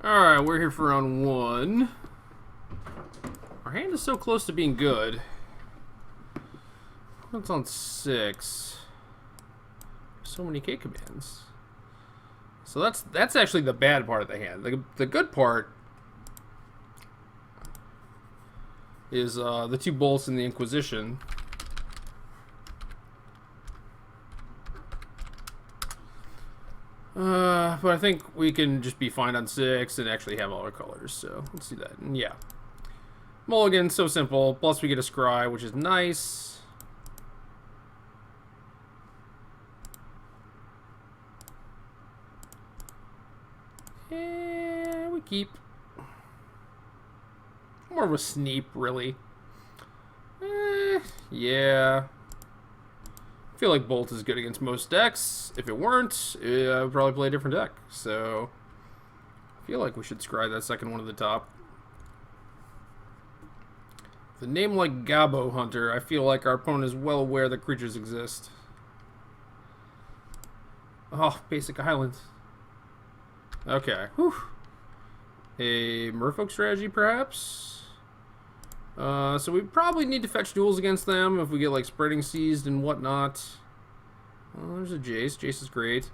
Alright, we're here for round 1. Our hand is so close to being good. It's on 6. So many K commands. So that's actually the bad part of the hand. The good part is the 2 bolts in the Inquisition. But I think we can just be fine on 6 and actually have all our colors. So let's do that. And yeah. Mulligan, so simple. Plus we get a scry, which is nice. And we keep. More of a sneap, really. Yeah. I feel like Bolt is good against most decks. If it weren't, I would probably play a different deck. So, I feel like we should scry that second one to the top. With a name like Gabo Hunter, I feel like our opponent is well aware that creatures exist. Oh, basic islands. Okay. Whew. A Merfolk strategy, perhaps? So we probably need to fetch duels against them if we get like spreading seized and whatnot. Oh, there's a Jace. Jace is great.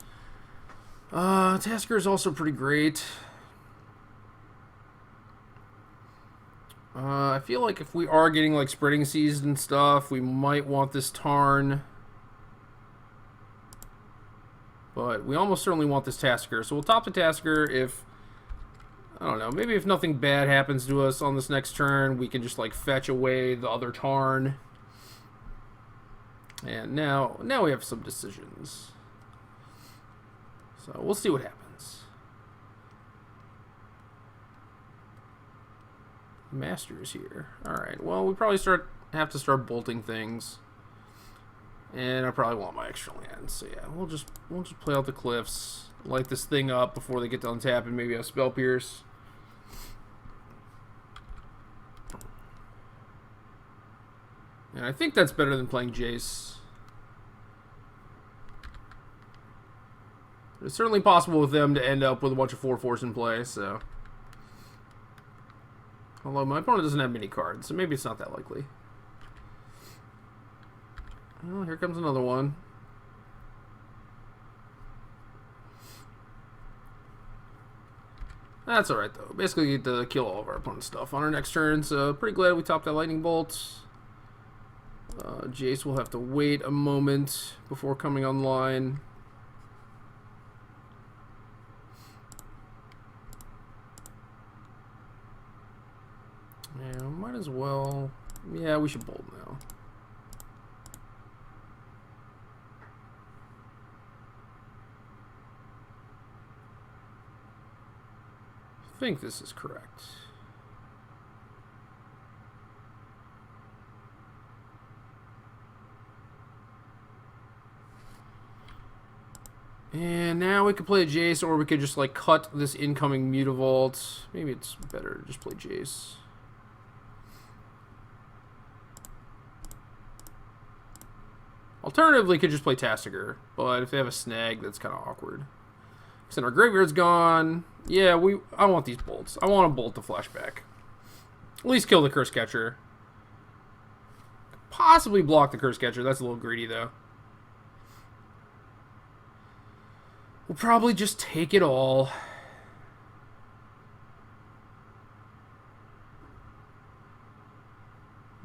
Tasker is also pretty great. I feel like if we are getting like spreading seized and stuff, we might want this Tarn. But we almost certainly want this Tasker. So we'll top the Tasker if... I don't know, maybe if nothing bad happens to us on this next turn, we can just like fetch away the other Tarn. And now we have some decisions. So we'll see what happens. Master is here. Alright, well we probably have to start bolting things. And I probably want my extra land. So yeah, we'll just play out the cliffs. Light this thing up before they get to untap and maybe have Spell Pierce. And I think that's better than playing Jace. It's certainly possible with them to end up with a bunch of 4/4s in play, so. Although my opponent doesn't have many cards, so maybe it's not that likely. Well, here comes another one. That's alright, though. Basically, we get to kill all of our opponent's stuff on our next turn, so pretty glad we topped that Lightning Bolt. Jace will have to wait a moment before coming online. Yeah, might as well. Yeah, we should bolt now. I think this is correct. And now we could play a Jace, or we could just like cut this incoming Mutavault. Maybe it's better to just play Jace. Alternatively, could just play Tastiger, but if they have a snag, that's kind of awkward. Because then our graveyard's gone. Yeah, I want these bolts. I want to bolt the flashback. At least kill the Curse Catcher. Possibly block the Curse Catcher. That's a little greedy, though. We'll probably just take it all.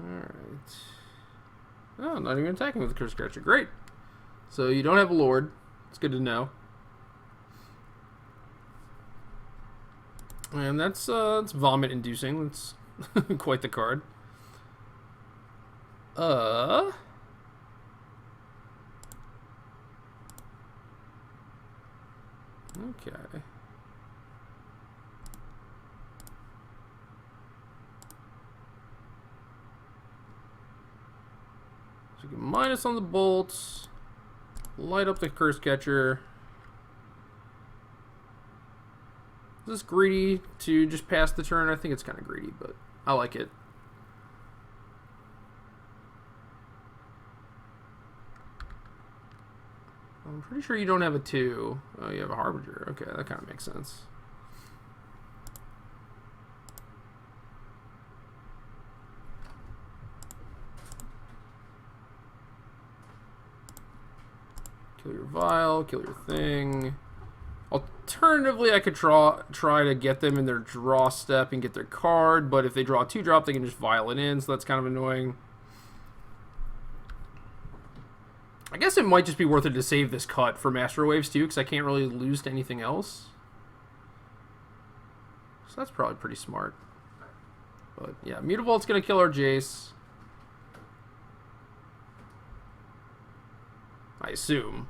Alright. Oh, not even attacking with the Curse Catcher. Great. So you don't have a Lord. It's good to know. And that's vomit inducing. That's quite the card. Okay. So get minus on the bolts. Light up the Curse Catcher. Is this greedy to just pass the turn? I think it's kind of greedy, but I like it. I'm pretty sure you don't have a 2. Oh, you have a Harbinger. Okay, that kind of makes sense. Kill your vial, kill your thing. Alternatively, I could try to get them in their draw step and get their card, but if they draw a 2-drop, they can just vial it in, so that's kind of annoying. I guess it might just be worth it to save this cut for Master Waves too, because I can't really lose to anything else. So that's probably pretty smart. But yeah, Mutavault's going to kill our Jace. I assume.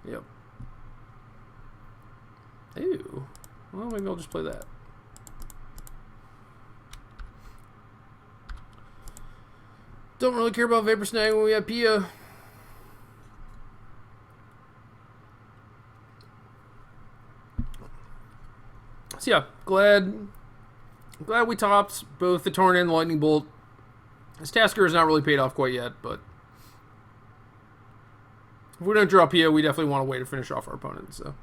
Yep. Ew. Well, maybe I'll just play that. Don't really care about Vapor Snag when we have Pia. So yeah, glad we topped both the Torrent and the Lightning Bolt. This Tasker is not really paid off quite yet, but if we don't draw Pia, we definitely want a way to finish off our opponent. So,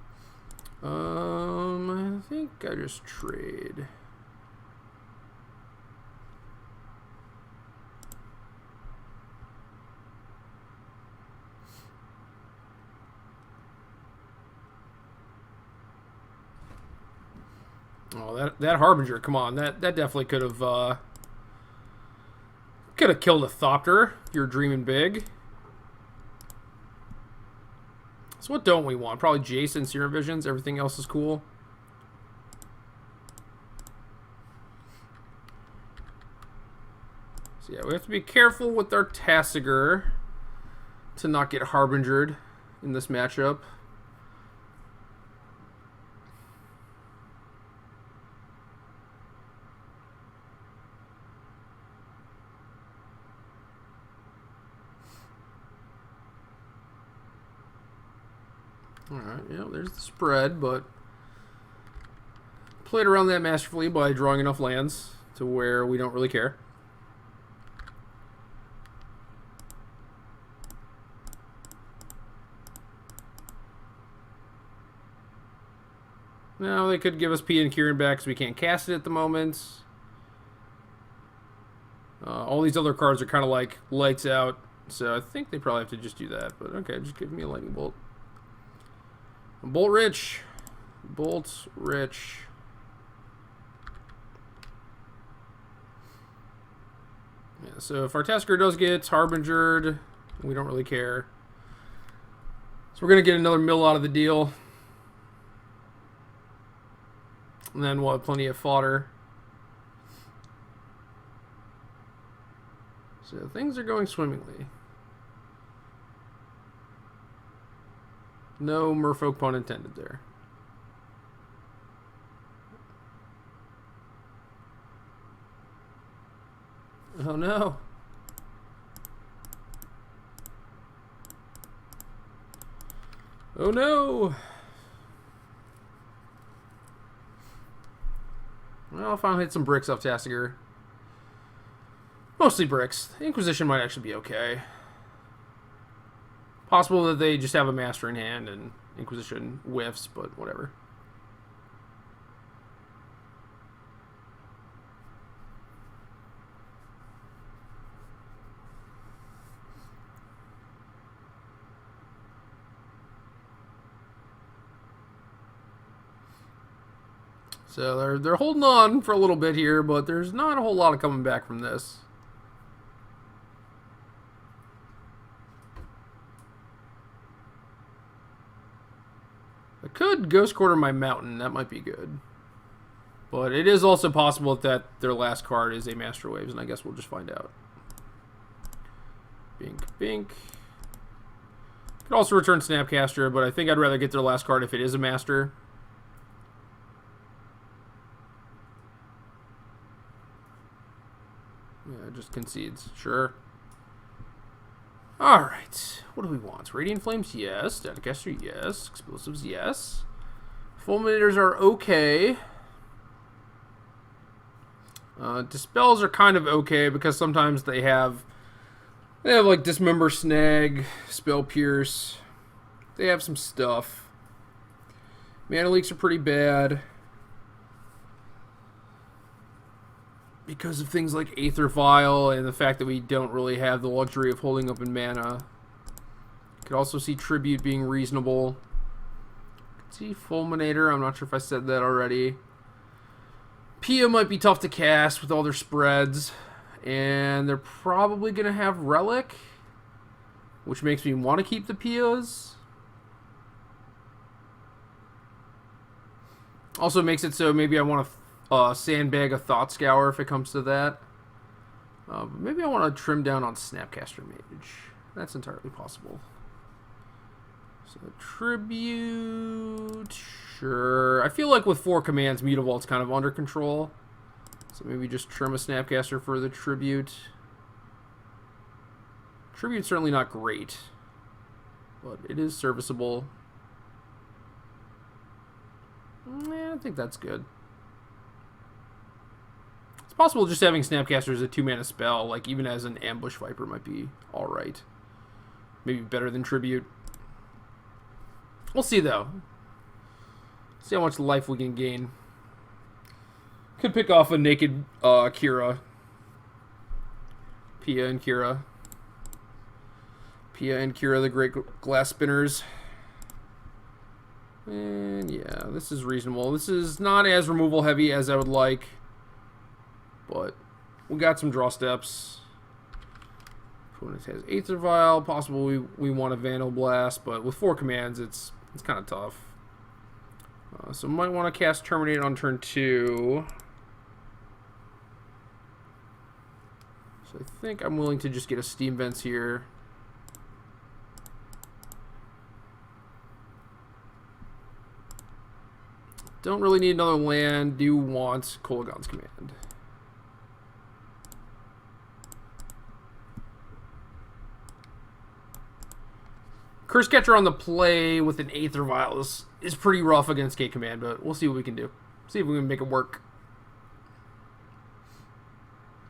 I think I just trade. Oh, that Harbinger! Come on, that definitely could have killed a Thopter. You're dreaming big. So what don't we want? Probably Jason, Serum Visions. Everything else is cool. So yeah, we have to be careful with our Tasigur to not get Harbingered in this matchup. Alright, yeah, there's the spread, but played around that masterfully by drawing enough lands to where we don't really care. Now they could give us P and Kieran back because we can't cast it at the moment. All these other cards are kind of like lights out, so I think they probably have to just do that. But okay, just give me a Lightning Bolt. Bolt Rich. Bolt Rich. Yeah, so if our Tasker does get Harbingered, we don't really care. So we're going to get another mill out of the deal. And then we'll have plenty of fodder. So things are going swimmingly. No merfolk pun intended there. Oh no. Oh no. Well, I'll finally hit some bricks off Tasigur. Mostly bricks. The Inquisition might actually be okay. Possible that they just have a Master in hand and Inquisition whiffs, but whatever. So they're holding on for a little bit here, but there's not a whole lot of coming back from this. I could Ghost Quarter my Mountain. That might be good. But it is also possible that their last card is a Master Waves, and I guess we'll just find out. Bink, bink. Could also return Snapcaster, but I think I'd rather get their last card if it is a Master. Yeah, it just concedes. Sure. Alright. What do we want? Radiant Flames? Yes. Staticaster? Yes. Explosives? Yes. Fulminators are okay. Dispels are kind of okay because sometimes they have like Dismember, Snag, Spell Pierce. They have some stuff. Mana Leaks are pretty bad because of things like Aether Vial and the fact that we don't really have the luxury of holding up in mana. could also see Tribute being reasonable. Could see Fulminator. I'm not sure if I said that already. Pia might be tough to cast with all their spreads. And they're probably going to have Relic, which makes me want to keep the Pias. Also makes it so maybe I want to sandbag a Thought Scour if it comes to that. But maybe I want to trim down on Snapcaster Mage. That's entirely possible. So Tribute, sure. I feel like with 4 commands, Mutavault's kind of under control. So maybe just trim a Snapcaster for the Tribute. Tribute's certainly not great, but it is serviceable. Yeah, I think that's good. It's possible just having Snapcaster as a 2-mana spell, like even as an Ambush Viper, might be alright. Maybe better than Tribute. We'll see, though. See how much life we can gain. Could pick off a naked Kira. Pia and Kira. Pia and Kira, the Great Glass Spinners. And yeah, this is reasonable. This is not as removal heavy as I would like, but we got some draw steps. Opponent has Aether Vial. Possible we want a Vandal Blast, but with 4 commands, it's kind of tough. So might want to cast Terminate on turn 2. So I think I'm willing to just get a Steam Vents here. Don't really need another land. Do want Kolaghan's Command. Curse Catcher on the play with an Aether Vial is pretty rough against Gate Command, but we'll see what we can do. See if we can make it work.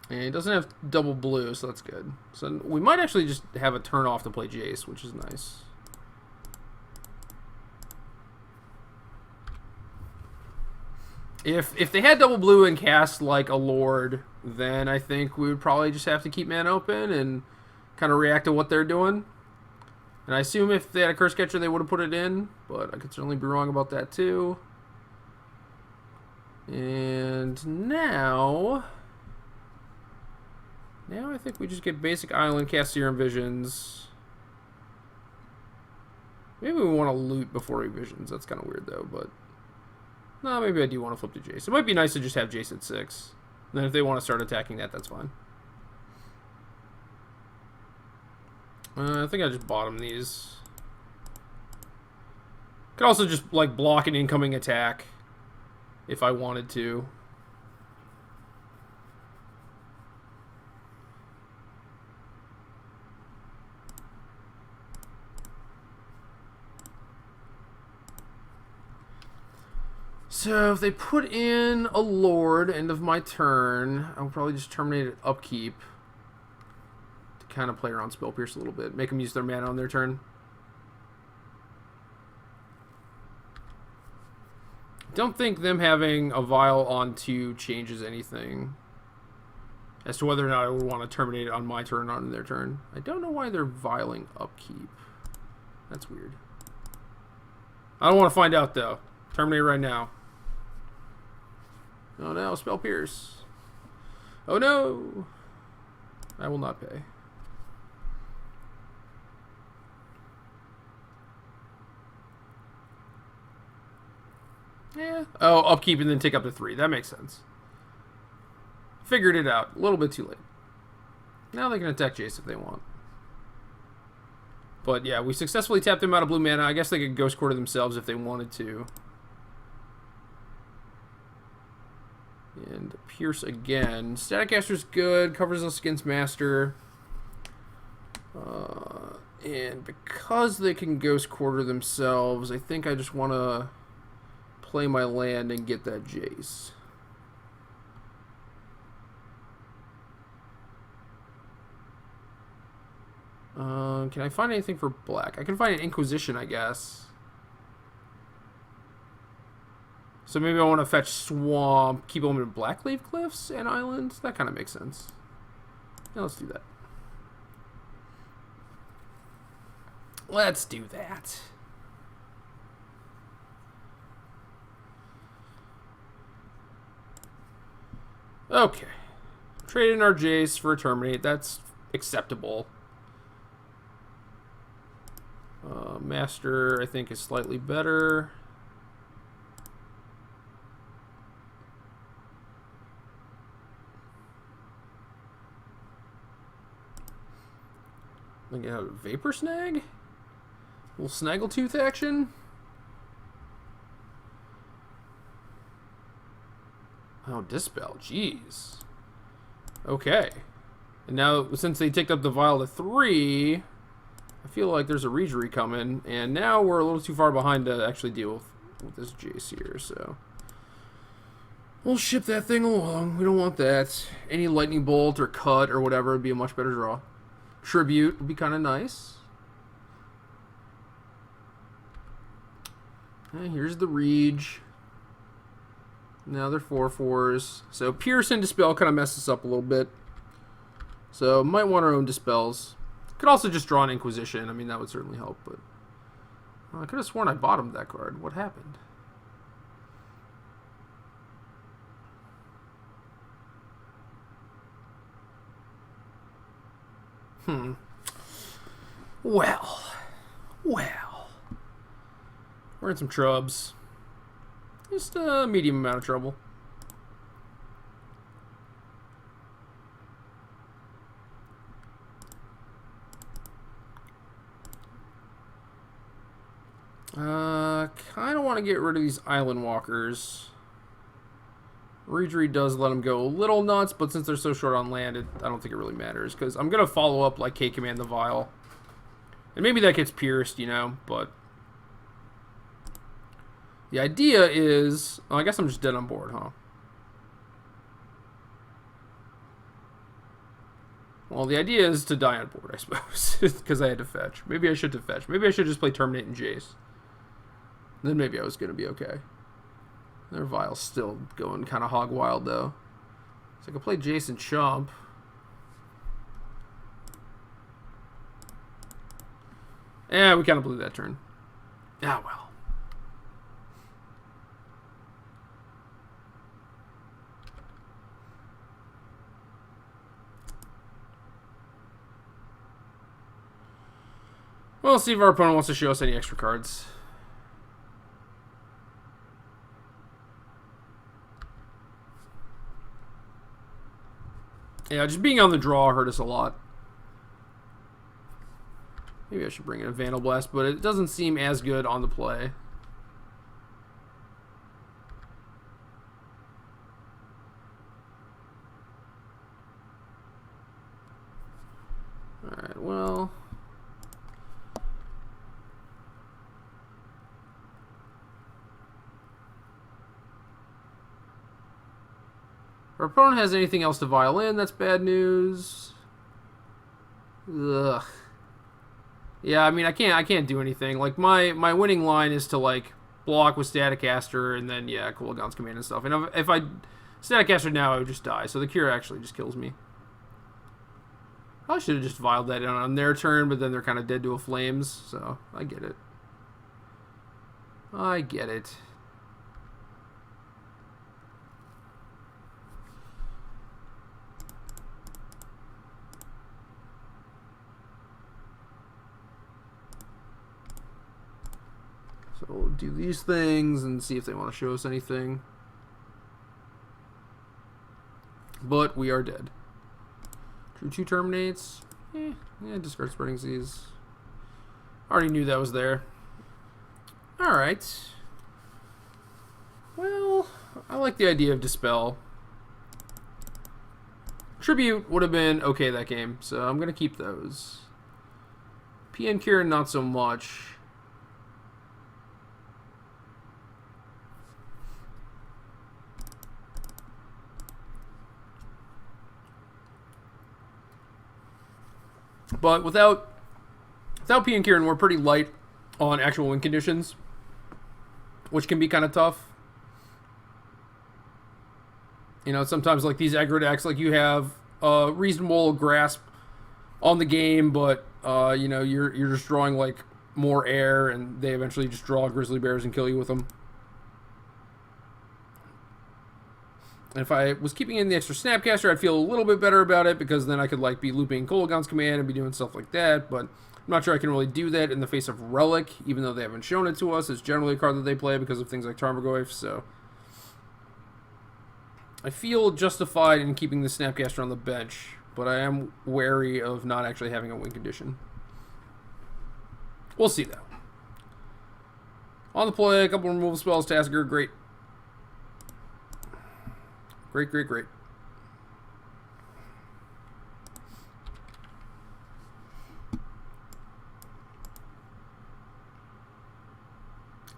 And it doesn't have double blue, so that's good. So we might actually just have a turn off to play Jace, which is nice. If they had double blue and cast like a Lord, then I think we would probably just have to keep mana open and kind of react to what they're doing. And I assume if they had a Curse Catcher, they would have put it in, but I could certainly be wrong about that too. And now I think we just get basic Island, cast Serum Visions. Maybe we want to loot before Revisions. That's kind of weird though, but no, maybe I do want to flip to Jace. It might be nice to just have Jace at 6. And then if they want to start attacking that, that's fine. I think I just bottom these. Could also just like block an incoming attack if I wanted to. So if they put in a Lord end of my turn, I'll probably just terminate it upkeep to kind of play around Spell Pierce a little bit. Make them use their mana on their turn. Don't think them having a Vial on 2 changes anything as to whether or not I would want to terminate it on my turn or on their turn. I don't know why they're Vialing upkeep. That's weird. I don't want to find out though. Terminate right now. Oh no, Spell Pierce. Oh no! I will not pay. Yeah. Oh, upkeep and then take up to 3. That makes sense. Figured it out. A little bit too late. Now they can attack Jace if they want. But yeah, we successfully tapped them out of blue mana. I guess they could Ghost Quarter themselves if they wanted to. And Pierce again. Static Caster's good. Covers us against Master. And because they can Ghost Quarter themselves, I think I just want to play my land and get that Jace. Can I find anything for black? I can find an Inquisition, I guess. So maybe I want to fetch Swamp, keep them in Blackleaf Cliffs and Islands. That kind of makes sense. Yeah, let's do that. Let's do that. Okay. Trade in our Jace for a Terminate. That's acceptable. Master, I think, is slightly better. Like a Vapor Snag? A little Snaggletooth action? Oh, Dispel. Jeez. Okay. And now, since they ticked up the Vial to 3, I feel like there's a Regery coming. And now we're a little too far behind to actually deal with this Jace here, so... We'll ship that thing along. We don't want that. Any Lightning Bolt or Cut or whatever would be a much better draw. Tribute would be kind of nice. Okay, here's the Rege. Now they're 4/4s. So Pierce and Dispel kind of mess us up a little bit. So might want our own Dispels. Could also just draw an Inquisition. I mean, that would certainly help. But I could have sworn I bottomed that card. What happened? Well. We're in some trubs. Just a medium amount of trouble. Kind of want to get rid of these Island Walkers. Regery does let them go a little nuts, but since they're so short on land, I don't think it really matters. Because I'm going to follow up like K-Command the Vial. And maybe that gets pierced, you know, but... The idea is... Oh, I guess I'm just dead on board, huh? Well, the idea is to die on board, I suppose. Because I had to fetch. Maybe I should have fetched. Maybe I should just play Terminate and Jace. Then maybe I was going to be okay. Their Vial's still going kind of hog wild, though. So I could play Jace and Chomp. Yeah, we kind of blew that turn. Ah, well. We'll see if our opponent wants to show us any extra cards. Yeah, just being on the draw hurt us a lot. Maybe I should bring in a Vandal Blast, but it doesn't seem as good on the play. Alright, well... If our opponent has anything else to vial in, that's bad news. Ugh. Yeah, I mean, I can't do anything. Like, my winning line is to, like, block with Staticaster and then, yeah, Cooldown's Command and stuff. And if I Staticaster now, I would just die. So the Cure actually just kills me. Probably should have just vialed that in on their turn, but then they're kind of dead to a Flames. So, I get it. I get it. So we'll do these things and see if they want to show us anything. But we are dead. Drew 2 Terminates. Yeah, discard Spreading Seas. Already knew that was there. Alright. Well, I like the idea of Dispel. Tribute would have been okay that game, so I'm going to keep those. PN Kieran, not so much. But without P and Kieran, we're pretty light on actual win conditions, which can be kind of tough. You know, sometimes like these aggro decks, like you have a reasonable grasp on the game, but you know, you're just drawing like more air, and they eventually just draw grizzly bears and kill you with them. And if I was keeping in the extra Snapcaster, I'd feel a little bit better about it, because then I could like be looping Kolagon's command and be doing stuff like that, but I'm not sure I can really do that in the face of Relic, even though they haven't shown it to us. It's generally a card that they play because of things like Tarmogoyf, so I feel justified in keeping the Snapcaster on the bench, but I am wary of not actually having a win condition. We'll see, though. On the play, a couple removal spells, Tasker, great. Great, great, great.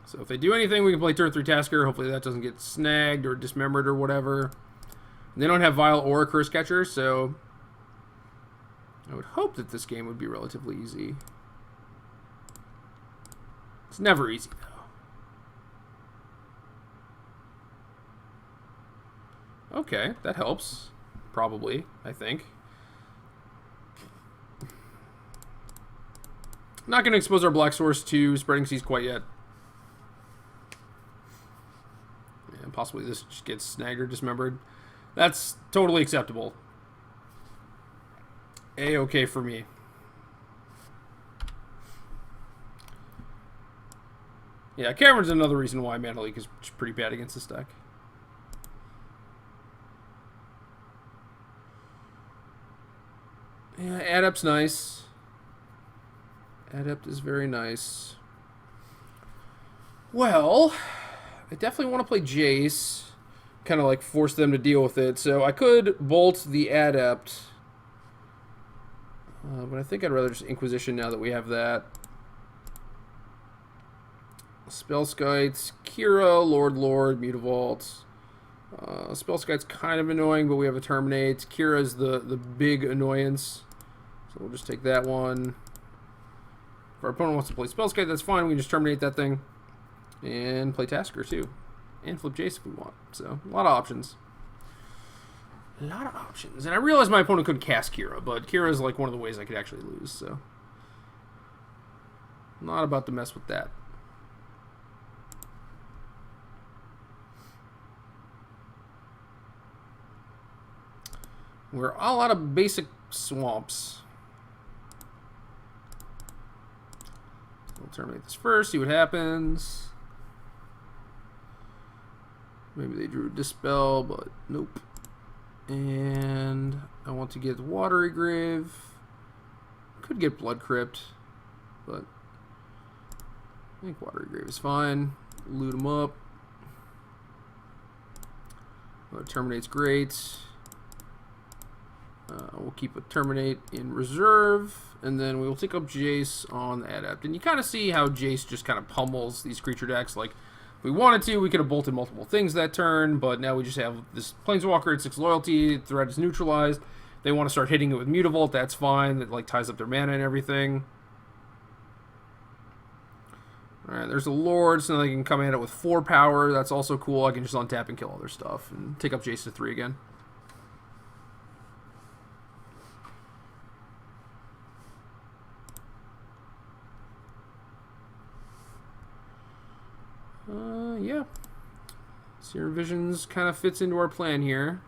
So if they do anything, we can play turn 3 Tasker. Hopefully that doesn't get snagged or dismembered or whatever. And they don't have Vile or a Curse Catcher, so I would hope that this game would be relatively easy. It's never easy, though. Okay, that helps. Probably, I think. Not going to expose our Black Source to Spreading Seas quite yet. And possibly this just gets snagged or dismembered. That's totally acceptable. A-okay for me. Yeah, Cavern's another reason why Mana Leak is pretty bad against this deck. Yeah, Adept's nice. Adept is very nice. Well, I definitely want to play Jace. Kind of like force them to deal with it. So I could bolt the Adept. But I think I'd rather just Inquisition now that we have that. Spellskites, Kira, Lord, Mutavault. Spellskite's kind of annoying, but we have a Terminate. Kira's the big annoyance. So we'll just take that one. If our opponent wants to play Spellskite, that's fine. We can just terminate that thing. And play Tasker, too. And flip Jace if we want. So, a lot of options. A lot of options. And I realized my opponent couldn't cast Kira, but Kira is like one of the ways I could actually lose, so I'm not about to mess with that. We're all out of basic swamps. We'll terminate this first, see what happens. Maybe they drew Dispel, but nope. And I want to get Watery Grave. Could get Blood Crypt, but I think Watery Grave is fine. Loot them up. Terminate's great. We'll keep a Terminate in reserve, and then we will take up Jace on the Adept. And you kind of see how Jace just kind of pummels these creature decks. Like, if we wanted to, we could have bolted multiple things that turn, but now we just have this Planeswalker at 6 loyalty, threat is neutralized. They want to start hitting it with Mutavault, that's fine. That like ties up their mana and everything. Alright, there's a Lord, so now they can come at it with 4 power. That's also cool. I can just untap and kill all their stuff and take up Jace to 3 again. Yeah. Seer Visions kind of fits into our plan here.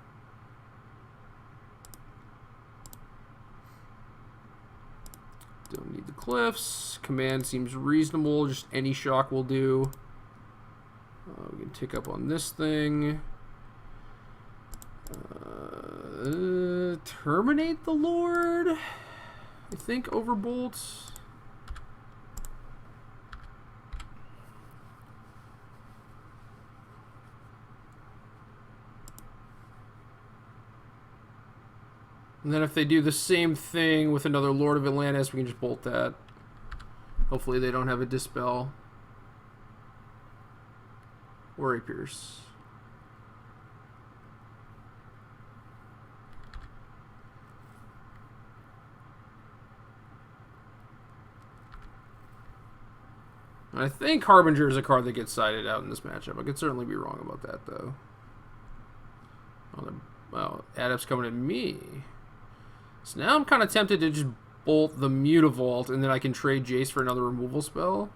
Don't need the Cliffs. Command seems reasonable. Just any shock will do. We can tick up on this thing. Terminate the Lord. I think Overbolt. And then if they do the same thing with another Lord of Atlantis, we can just bolt that. Hopefully they don't have a Dispel. Or a Pierce. I think Harbinger is a card that gets sided out in this matchup. I could certainly be wrong about that, though. Well, Adept's coming at me. So now I'm kind of tempted to just bolt the Mutavault, and then I can trade Jace for another removal spell.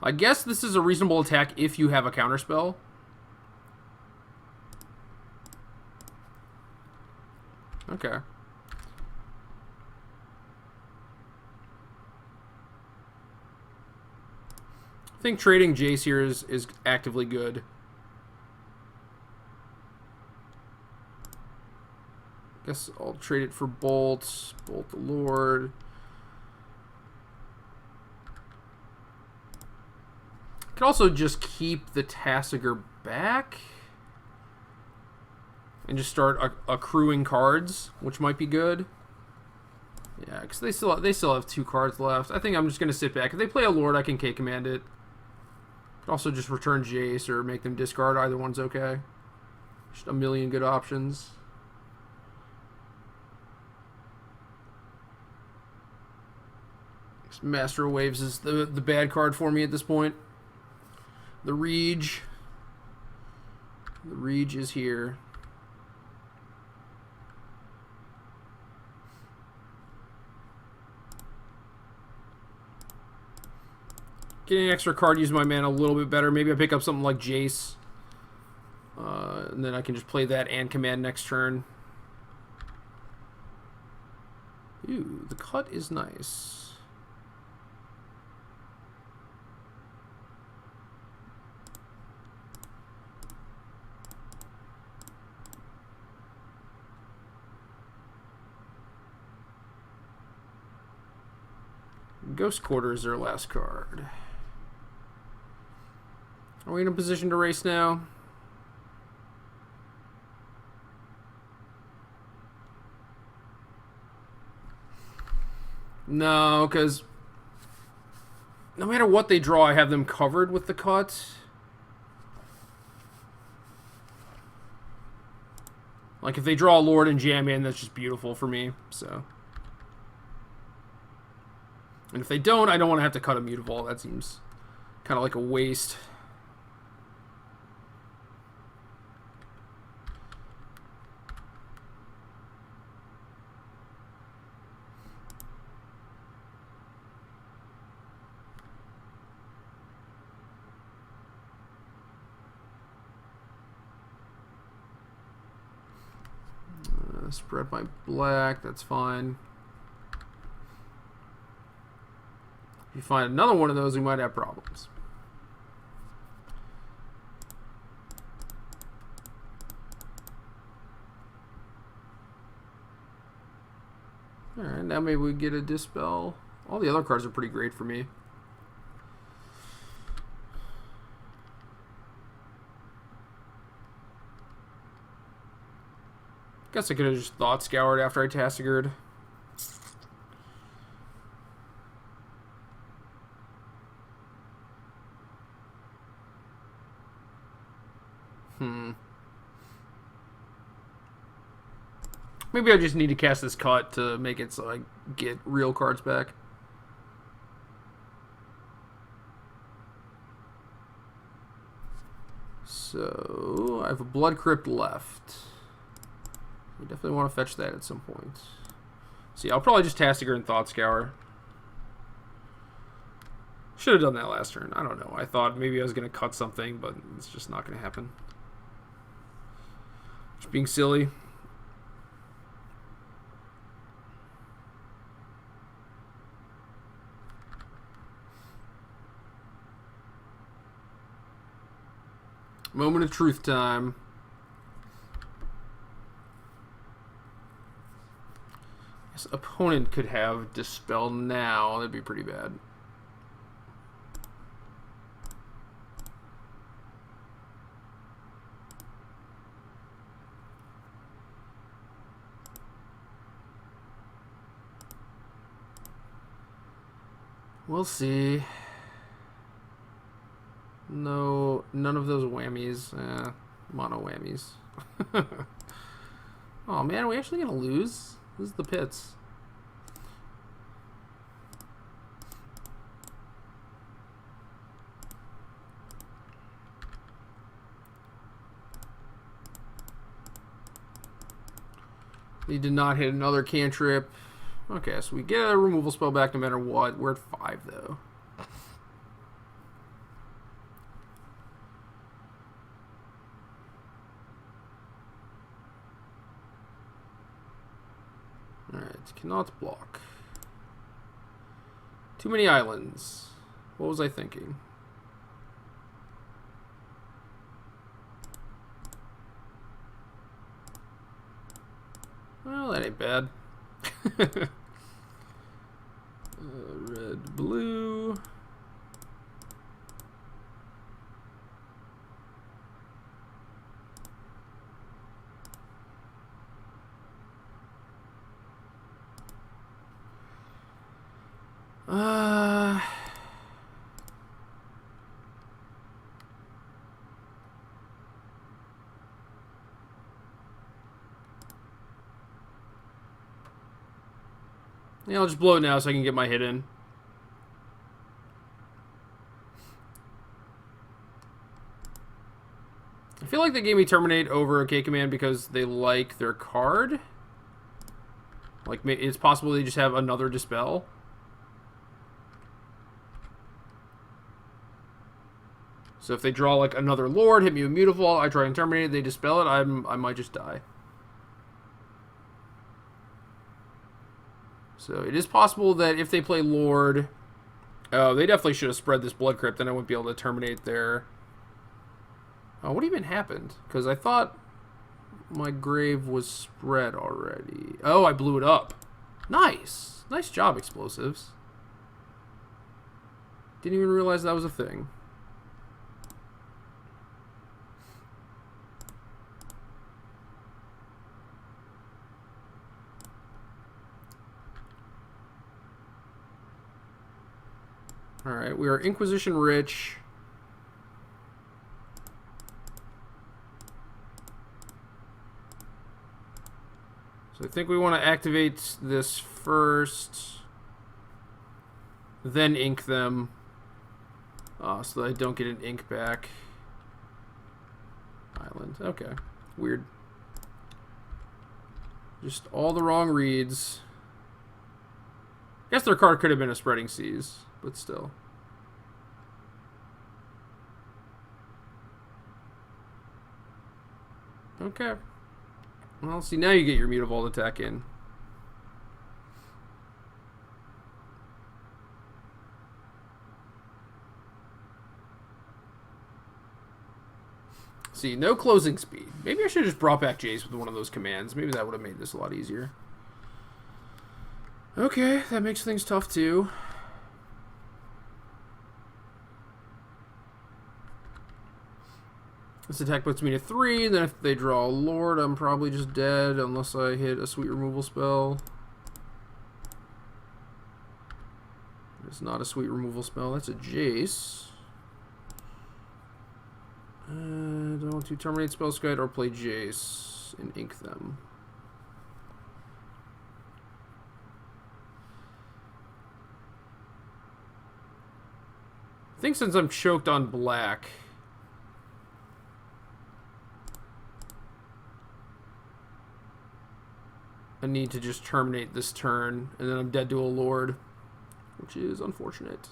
I guess this is a reasonable attack if you have a counterspell. Okay. I think trading Jace here is actively good. Guess I'll trade it for Bolt. Bolt the Lord. Could also just keep the Tasigur back and just start accruing cards, which might be good. Yeah, because they still have 2 cards left. I think I'm just gonna sit back. If they play a Lord, I can K-command it. Could also just return Jace or make them discard. Either one's okay. Just a million good options. Master of Waves is the bad card for me at this point. The Rege. The Rege is here. Getting an extra card, use my mana a little bit better. Maybe I pick up something like Jace. And then I can just play that and command next turn. Ooh, the cut is nice. Ghost Quarter is their last card. Are we in a position to race now? No, because no matter what they draw, I have them covered with the cut. Like, if they draw a Lord and jam in, that's just beautiful for me, so. And if they don't, I don't want to have to cut a Mutavault. That seems kind of like a waste. Spread my black, that's fine. If you find another one of those, we might have problems. Alright, now maybe we get a Dispel. All the other cards are pretty great for me. Guess I could have just Thought Scoured after I Tasigured. Maybe I just need to cast this cut to make it so I get real cards back. So, I have a Blood Crypt left. We definitely want to fetch that at some point. See, I'll probably just Tasigur and Thought Scour. Should have done that last turn. I don't know. I thought maybe I was going to cut something, but it's just not going to happen. Just being silly. Moment of truth time. This opponent could have Dispel now. That'd be pretty bad. We'll see. No, none of those whammies. Mono whammies. Oh man, are we actually gonna lose? This is the pits. He did not hit another cantrip. Okay, so we get a removal spell back no matter what. We're at 5, though. Alright, cannot block. Too many islands. What was I thinking? Well, that ain't bad. Red, blue. Yeah, I'll just blow it now so I can get my hit in. I feel like they gave me Terminate over a K command because they like their card. Like, it's possible they just have another Dispel. So if they draw, like, another Lord, hit me with Mutafall, I try and Terminate it, they Dispel it, I might just die. So it is possible that if they play Lord... Oh, they definitely should have spread this Blood Crypt, then I wouldn't be able to terminate their... Oh, what even happened? Because I thought my grave was spread already. Oh, I blew it up. Nice. Nice job, Explosives. Didn't even realize that was a thing. Alright, we are Inquisition rich. So I think we want to activate this first, then ink them, so that I don't get an ink back. Island, okay, weird. Just all the wrong reads. I guess their card could have been a Spreading Seas, but still. Okay. Well, see, now you get your Mutavault attack in. See, no closing speed. Maybe I should have just brought back Jace with one of those commands. Maybe that would have made this a lot easier. Okay, that makes things tough too. This attack puts me to 3, then if they draw a Lord, I'm probably just dead unless I hit a sweet removal spell. It's not a sweet removal spell, that's a Jace. I don't want to terminate Spellskite or play Jace and ink them. I think since I'm choked on black, I need to just terminate this turn, and then I'm dead to a Lord, which is unfortunate.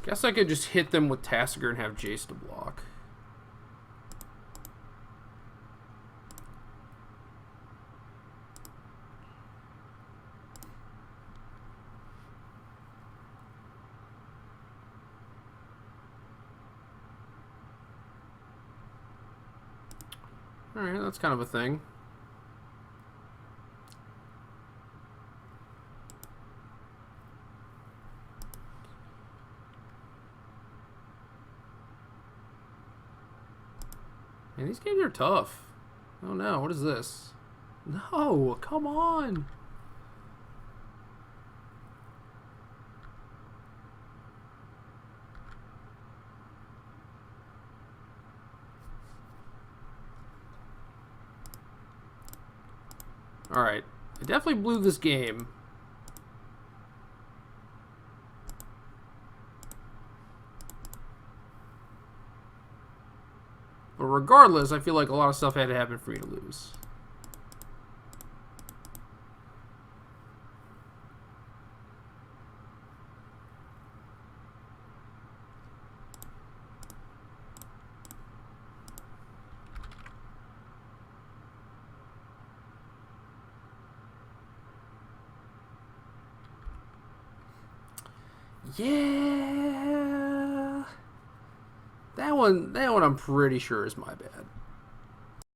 Guess I could just hit them with Tasigur and have Jace to block. Alright, that's kind of a thing. Man, these games are tough. Oh no, what is this? No, come on! Alright, I definitely blew this game. regardless, I feel like a lot of stuff had to happen for me to lose. Yeah. That one I'm pretty sure is my bad.